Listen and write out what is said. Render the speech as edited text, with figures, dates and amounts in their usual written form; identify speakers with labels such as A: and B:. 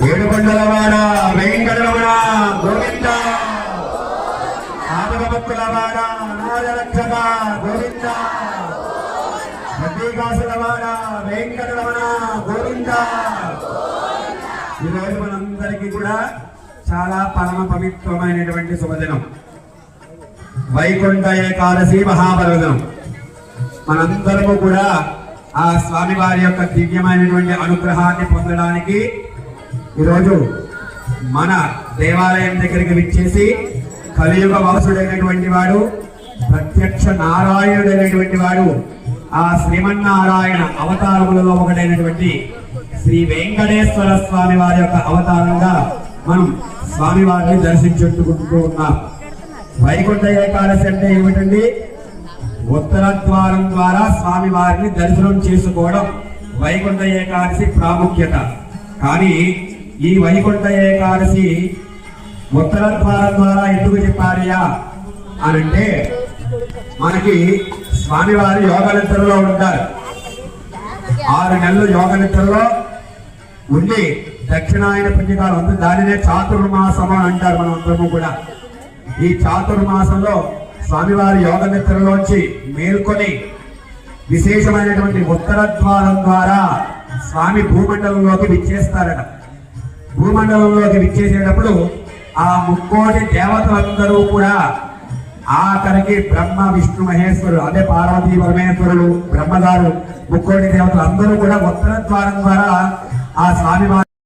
A: ఏడుకొండలవాడ వెంకటరమణ గోవింద ఆపదముక్కులవాడ నాదరక్షక గోవింద ప్రతీకాసులవాడ వెంకటరమణ గోవింద. ఈరోజు మనందరికీ కూడా చాలా పరమ పవిత్రమైనటువంటి శుభదినం, వైకుంఠ ఏకాదశి మహాపర్వదినం. మనందరము కూడా ఆ స్వామి వారి యొక్క దివ్యమైనటువంటి అనుగ్రహాన్ని పొందడానికి ఈరోజు మన దేవాలయం దగ్గరికి విచ్చేసి కలియుగ వాసుడైనటువంటి వాడు, ప్రత్యక్ష నారాయణుడైనటువంటి వాడు, ఆ శ్రీమన్నారాయణ అవతారములలో ఒకటైనటువంటి శ్రీ వెంకటేశ్వర స్వామి వారి యొక్క అవతారంగా మనం స్వామి వారిని దర్శించుకుంటూ ఉన్నాం. వైకుంఠ ఏకాదశి అంటే ఏమిటండి? ఉత్తర ద్వారం ద్వారా స్వామి వారిని దర్శనం చేసుకోవడం వైకుంఠ ఏకాదశి ప్రాముఖ్యత. కానీ ఈ వైకుంఠ ఏకాదశి ఉత్తర ద్వారం ద్వారా ఎందుకు చెప్పారయ్యా అనంటే, మనకి స్వామివారి యోగ నిద్రలో ఉంటారు. 6 నెలలు యోగ నిద్రలో ఉండి దక్షిణాయన పుణ్యకాలం ఉంది, దానినే చాతుర్మాసము అంటారు మనం అందరము కూడా. ఈ చాతుర్మాసంలో స్వామివారి యోగ నిద్రలోంచి మేల్కొని విశేషమైనటువంటి ఉత్తర ద్వారం ద్వారా స్వామి భూమండలంలోకి విచ్చేస్తారట. భూమండలంలోకి విచ్చేసేటప్పుడు ఆ 3 దేవతలందరూ కూడా, ఆఖరికి బ్రహ్మ విష్ణు మహేశ్వరుడు, అదే పార్వతీ పరమేశ్వరుడు, బ్రహ్మగారు, 3 దేవతలు అందరూ కూడా ఉత్తర ద్వారం ద్వారా ఆ స్వామి